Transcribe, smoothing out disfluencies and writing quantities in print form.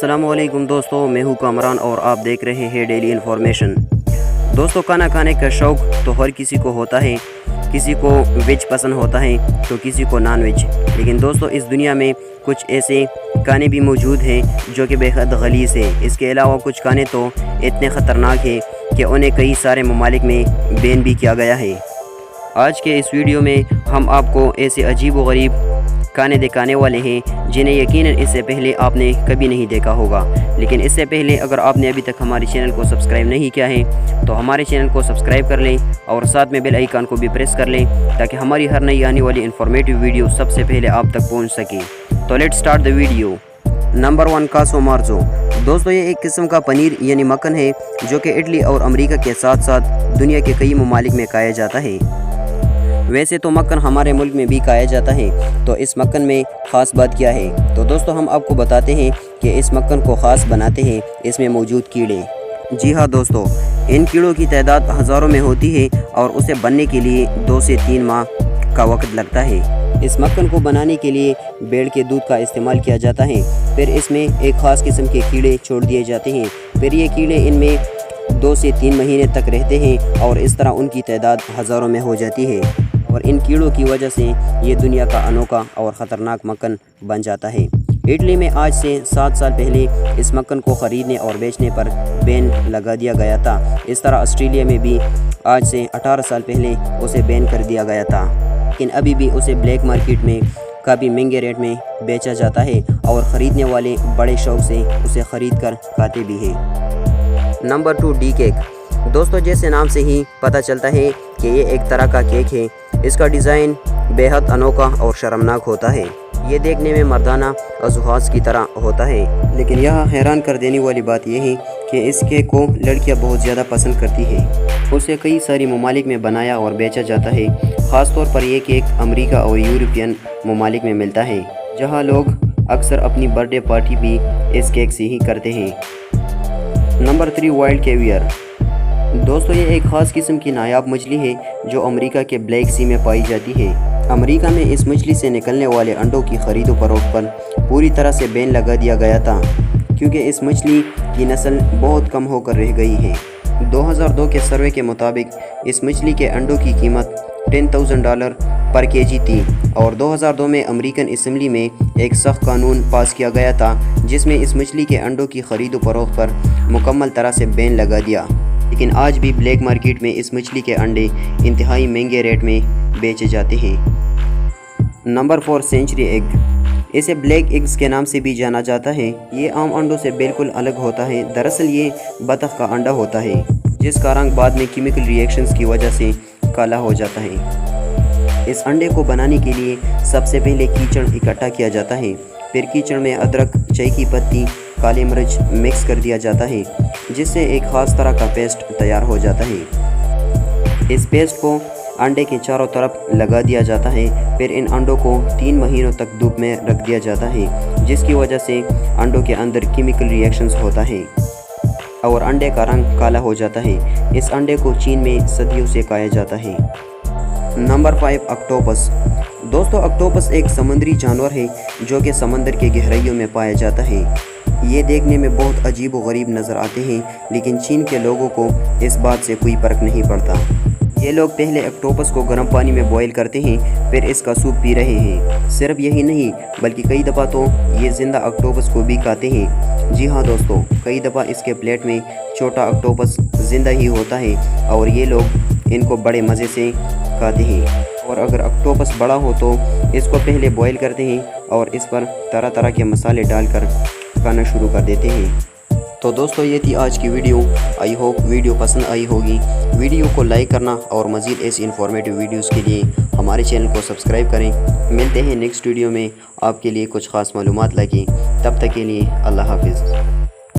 السلام علیکم دوستو، میں ہوں کامران اور آپ دیکھ رہے ہیں ڈیلی انفارمیشن۔ دوستو، کھانا کھانے کا شوق تو ہر کسی کو ہوتا ہے، کسی کو ویج پسند ہوتا ہے تو کسی کو نان ویج، لیکن دوستو اس دنیا میں کچھ ایسے کھانے بھی موجود ہیں جو کہ بے حد غلیظ ہیں۔ اس کے علاوہ کچھ کھانے تو اتنے خطرناک ہیں کہ انہیں کئی سارے ممالک میں بین بھی کیا گیا ہے۔ آج کے اس ویڈیو میں ہم آپ کو ایسے عجیب و غریب کھانے دکھانے والے ہیں جنہیں یقیناً اس سے پہلے آپ نے کبھی نہیں دیکھا ہوگا، لیکن اس سے پہلے اگر آپ نے ابھی تک ہمارے چینل کو سبسکرائب نہیں کیا ہے تو ہمارے چینل کو سبسکرائب کر لیں اور ساتھ میں بیل آئیکن کو بھی پریس کر لیں تاکہ ہماری ہر نئی آنے والی انفارمیٹیو ویڈیو سب سے پہلے آپ تک پہنچ سکے۔ تو let's start the video. Number 1، کاسو مارزو۔ دوستو یہ ایک قسم کا پنیر یعنی مکھن ہے جو کہ اٹلی اور امریکہ کے ساتھ ساتھ دنیا کے کئی ممالک میں کھایا جاتا ہے۔ ویسے تو مکھن ہمارے ملک میں بھی کھایا جاتا ہے، تو اس مکھن میں خاص بات کیا ہے؟ تو دوستو ہم آپ کو بتاتے ہیں کہ اس مکھن کو خاص بناتے ہیں اس میں موجود کیڑے۔ جی ہاں دوستو، ان کیڑوں کی تعداد ہزاروں میں ہوتی ہے اور اسے بننے کے لیے 2 سے 3 ماہ کا وقت لگتا ہے۔ اس مکھن کو بنانے کے لیے بیڑ کے دودھ کا استعمال کیا جاتا ہے، پھر اس میں ایک خاص قسم کے کیڑے چھوڑ دیے جاتے ہیں، پھر یہ کیڑے ان میں 2 سے 3 مہینے تک رہتے ہیں اور اس طرح ان کی تعداد ہزاروں میں ہو جاتی ہے، اور ان کیڑوں کی وجہ سے یہ دنیا کا انوکھا اور خطرناک مکھن بن جاتا ہے۔ اٹلی میں آج سے 7 سال پہلے اس مکھن کو خریدنے اور بیچنے پر بین لگا دیا گیا تھا۔ اس طرح آسٹریلیا میں بھی آج سے 18 سال پہلے اسے بین کر دیا گیا تھا، لیکن ابھی بھی اسے بلیک مارکیٹ میں کافی مہنگے ریٹ میں بیچا جاتا ہے اور خریدنے والے بڑے شوق سے اسے خرید کر کھاتے بھی ہیں۔ Number 2، D cake. دوستو جیسے نام سے ہی پتہ چلتا ہے کہ یہ ایک طرح کا کیک ہے۔ اس کا ڈیزائن بے حد انوکھا اور شرمناک ہوتا ہے۔ یہ دیکھنے میں مردانہ ازواج کی طرح ہوتا ہے، لیکن یہاں حیران کر دینے والی بات یہ ہے کہ اس کیک کو لڑکیاں بہت زیادہ پسند کرتی ہیں۔ اسے کئی ساری ممالک میں بنایا اور بیچا جاتا ہے، خاص طور پر یہ کیک امریکہ اور یورپین ممالک میں ملتا ہے، جہاں لوگ اکثر اپنی برتھ ڈے پارٹی بھی اس کیک سے ہی کرتے ہیں۔ Number 3، wild caviar. دوستو یہ ایک خاص قسم کی نایاب مچھلی ہے جو امریکہ کے بلیک سی میں پائی جاتی ہے۔ امریکہ میں اس مچھلی سے نکلنے والے انڈوں کی خرید و فروخت پر پوری طرح سے بین لگا دیا گیا تھا، کیونکہ اس مچھلی کی نسل بہت کم ہو کر رہ گئی ہے۔ 2002 کے سروے کے مطابق اس مچھلی کے انڈوں کی قیمت $10,000 پر کیجی تھی، اور 2002 میں امریکن اسمبلی میں ایک سخت قانون پاس کیا گیا تھا جس میں اس مچھلی کے انڈوں کی خرید و فروخت پر مکمل طرح سے بین لگا دیا، لیکن آج بھی بلیک مارکیٹ میں اس مچھلی کے انڈے انتہائی مہنگے ریٹ میں بیچے جاتے ہیں۔ Number 4، century egg. اسے بلیک ایگز کے نام سے بھی جانا جاتا ہے۔ یہ عام انڈوں سے بالکل الگ ہوتا ہے، دراصل یہ بطخ کا انڈا ہوتا ہے جس کا رنگ بعد میں کیمیکل ری ایکشنز کی وجہ سے کالا ہو جاتا ہے۔ اس انڈے کو بنانے کے لیے سب سے پہلے کیچڑ اکٹھا کیا جاتا ہے، پھر کیچڑ میں ادرک، چائے کی پتی، کالی مرچ مکس کر دیا جاتا ہے جس سے ایک خاص طرح کا پیسٹ تیار ہو جاتا ہے۔ اس پیسٹ کو انڈے کے چاروں طرف لگا دیا جاتا ہے، پھر ان انڈوں کو 3 مہینوں تک دھوپ میں رکھ دیا جاتا ہے جس کی وجہ سے انڈوں کے اندر کیمیکل ری ایکشنز ہوتا ہے اور انڈے کا رنگ کالا ہو جاتا ہے۔ اس انڈے کو چین میں صدیوں سے کھایا جاتا ہے۔ Number 5، octopus. دوستو آکٹوپس ایک سمندری جانور ہے جو کہ سمندر کے گہرائیوں میں پایا جاتا ہے۔ یہ دیکھنے میں بہت عجیب و غریب نظر آتے ہیں، لیکن چین کے لوگوں کو اس بات سے کوئی فرق نہیں پڑتا۔ یہ لوگ پہلے آکٹوپس کو گرم پانی میں بوائل کرتے ہیں، پھر اس کا سوپ پی رہے ہیں۔ صرف یہی نہیں بلکہ کئی دفعہ تو یہ زندہ آکٹوپس کو بھی کھاتے ہیں۔ جی ہاں دوستو، کئی دفعہ اس کے پلیٹ میں چھوٹا آکٹوپس زندہ ہی ہوتا ہے اور یہ لوگ ان کو بڑے مزے سے کھاتے ہیں، اور اگر آکٹوپس بڑا ہو تو اس کو پہلے بوائل کرتے ہیں اور اس پر طرح طرح کے مسالے ڈال کر کھانا شروع کر دیتے ہیں۔ تو دوستو یہ تھی آج کی ویڈیو۔ آئی ہوپ ویڈیو پسند آئی ہوگی۔ ویڈیو کو لائک کرنا اور مزید ایسی انفارمیٹیو ویڈیوز کے لیے ہمارے چینل کو سبسکرائب کریں۔ ملتے ہیں نیکسٹ ویڈیو میں آپ کے لیے کچھ خاص معلومات لے کے، تب تک کے لیے اللہ حافظ۔